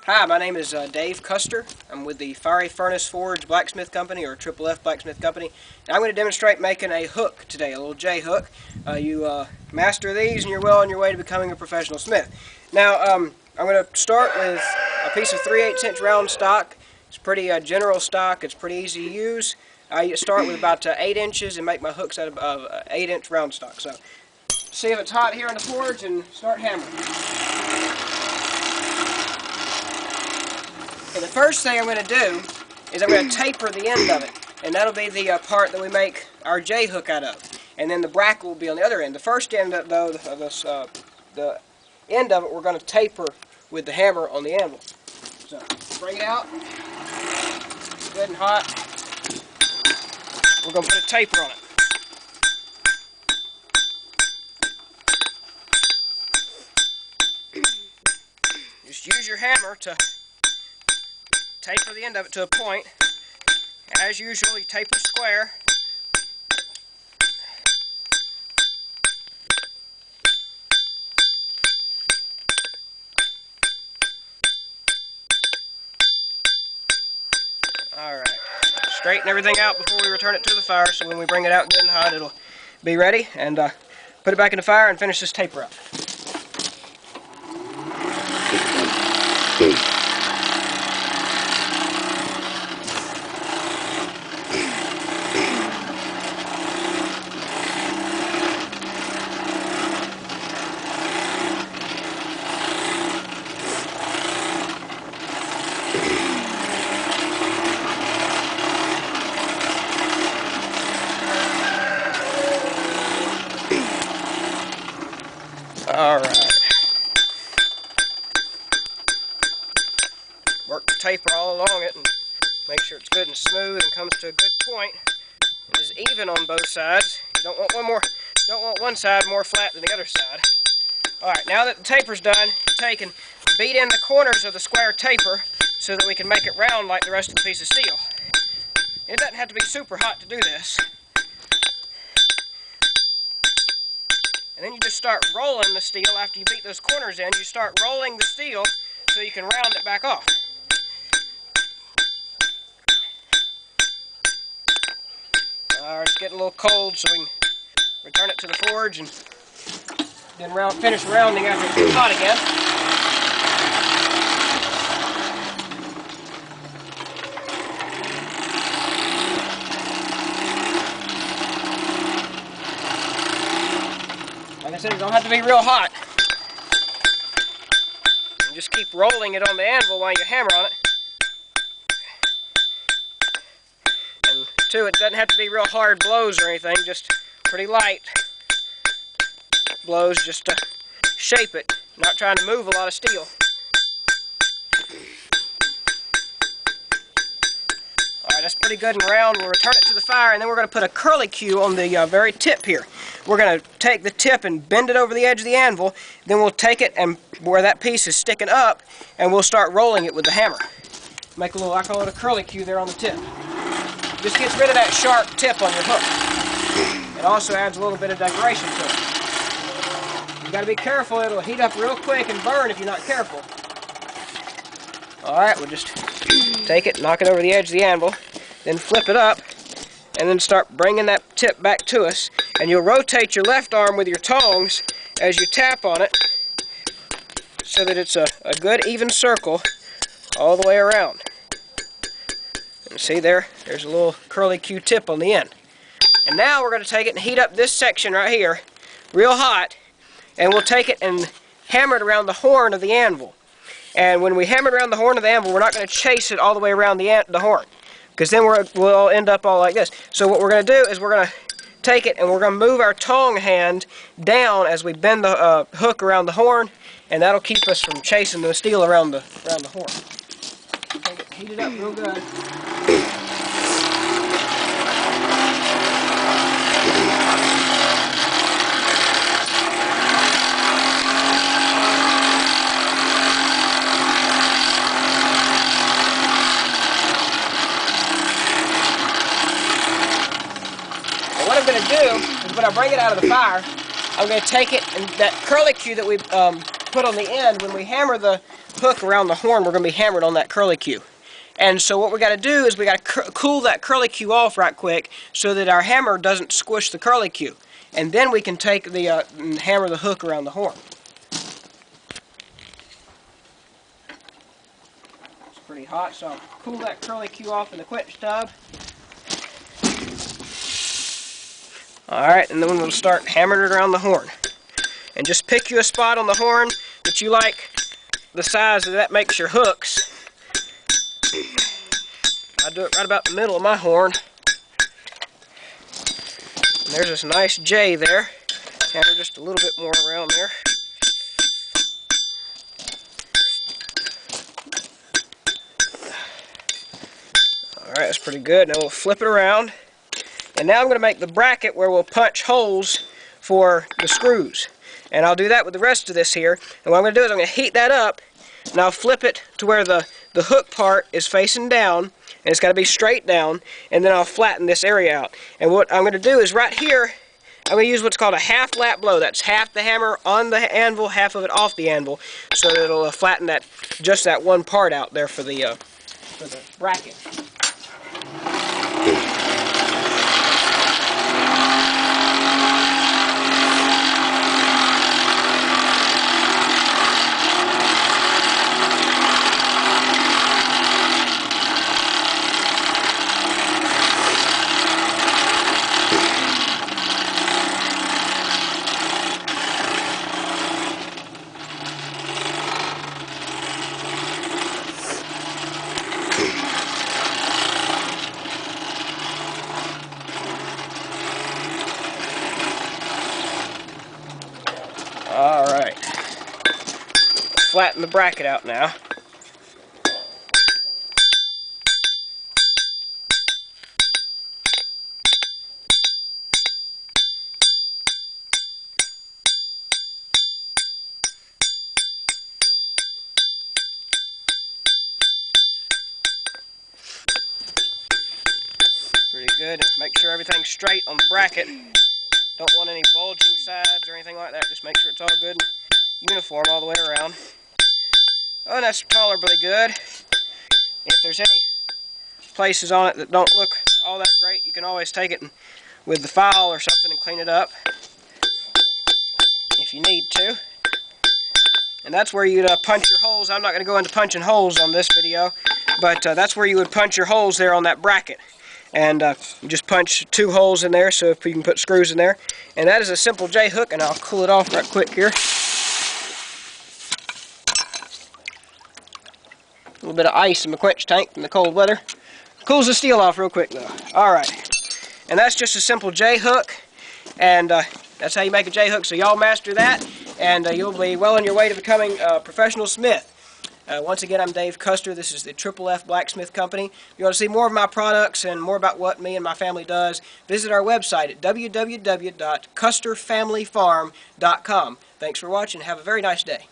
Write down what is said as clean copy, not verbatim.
Hi, my name is Dave Custer. I'm with the Fiery Furnace Forge Blacksmith Company, or Triple F Blacksmith Company. And I'm going to demonstrate making a hook today, a little J hook. You master these and you're well on your way to becoming a professional smith. Now, I'm going to start with a piece of 3/8 inch round stock. It's pretty general stock. It's pretty easy to use. I start with about 8 inches and make my hooks out of 8 inch round stock. So, see if it's hot here in the forge and start hammering. And the first thing I'm going to do is I'm going to taper the end of it, and that'll be the part that we make our J hook out of. And then the bracket will be on the other end. The first end, though, the end of it, we're going to taper with the hammer on the anvil. So bring it out, good and hot. We're going to put a taper on it. Just use your hammer to taper the end of it to a point. As usual, you taper square. Alright. Straighten everything out before we return it to the fire, so when we bring it out good and hot, it'll be ready. And put it back in the fire and finish this taper up. Alright. Work the taper all along it and make sure it's good and smooth and comes to a good point. It is even on both sides. You don't want one side more flat than the other side. Alright, now that the taper's done, take and beat in the corners of the square taper so that we can make it round like the rest of the piece of steel. It doesn't have to be super hot to do this. And then you just start rolling the steel after you beat those corners in. You start rolling the steel so you can round it back off. Alright, it's getting a little cold, so we can return it to the forge and then finish rounding after it gets hot again. Like I said, it don't have to be real hot. And just keep rolling it on the anvil while you hammer on it. And two, it doesn't have to be real hard blows or anything, just pretty light blows just to shape it, not trying to move a lot of steel. Alright, that's pretty good and round. We'll return it to the fire, and then we're going to put a curlicue on the very tip here. We're going to take the tip and bend it over the edge of the anvil. Then we'll take it and where that piece is sticking up, and we'll start rolling it with the hammer. Make a little, I call it a curlicue there on the tip. Just gets rid of that sharp tip on your hook. It also adds a little bit of decoration to it. You got to be careful. It'll heat up real quick and burn if you're not careful. Alright, we'll just take it, knock it over the edge of the anvil, then flip it up, and then start bringing that tip back to us. And you'll rotate your left arm with your tongs as you tap on it so that it's a good even circle all the way around. And see there's a little curlicue tip on the end. And now we're going to take it and heat up this section right here real hot, and we'll take it and hammer it around the horn of the anvil. And when we hammer it around the horn of the anvil, we're not going to chase it all the way around the horn, because then we'll end up all like this. So what we're going to do is we're going to take it and we're going to move our tong hand down as we bend the hook around the horn, and that'll keep us from chasing the steel around the horn. Take it, heat it up real good. What I'm going to do is when I bring it out of the fire, I'm going to take it and that curlicue that we put on the end, when we hammer the hook around the horn, we're going to be hammered on that curlicue. And so what we got to do is we got to cool that curlicue off right quick so that our hammer doesn't squish the curlicue. And then we can take the and hammer the hook around the horn. It's pretty hot, so I'll cool that curlicue off in the quench tub. Alright, and then we'll start hammering it around the horn. And just pick you a spot on the horn that you like the size that makes your hooks. I do it right about the middle of my horn. And there's this nice J there. Hammer just a little bit more around there. Alright, that's pretty good. Now we'll flip it around. And now I'm going to make the bracket where we'll punch holes for the screws. And I'll do that with the rest of this here. And what I'm going to do is I'm going to heat that up, and I'll flip it to where the hook part is facing down, and it's got to be straight down, and then I'll flatten this area out. And what I'm going to do is right here, I'm going to use what's called a half lap blow. That's half the hammer on the anvil, half of it off the anvil, so that it'll flatten that just that one part out there for the bracket. Alright, flatten the bracket out now. Pretty good. Make sure everything's straight on the bracket. Don't want any bulging sides or anything like that. Just make sure it's all good and uniform all the way around. Oh, and that's tolerably good. If there's any places on it that don't look all that great, you can always take it with the file or something and clean it up if you need to. And that's where you'd punch your holes. I'm not going to go into punching holes on this video, but that's where you would punch your holes there on that bracket. And you just punch 2 holes in there so if you can put screws in there. And that is a simple J hook, and I'll cool it off right quick here. A little bit of ice in my quench tank from the cold weather. Cools the steel off real quick though. Alright. And that's just a simple J hook. And that's how you make a J hook. So y'all master that, and you'll be well on your way to becoming a professional smith. Once again, I'm Dave Custer. This is the Triple F Blacksmith Company. If you want to see more of my products and more about what me and my family does, visit our website at www.custerfamilyfarm.com. Thanks for watching. Have a very nice day.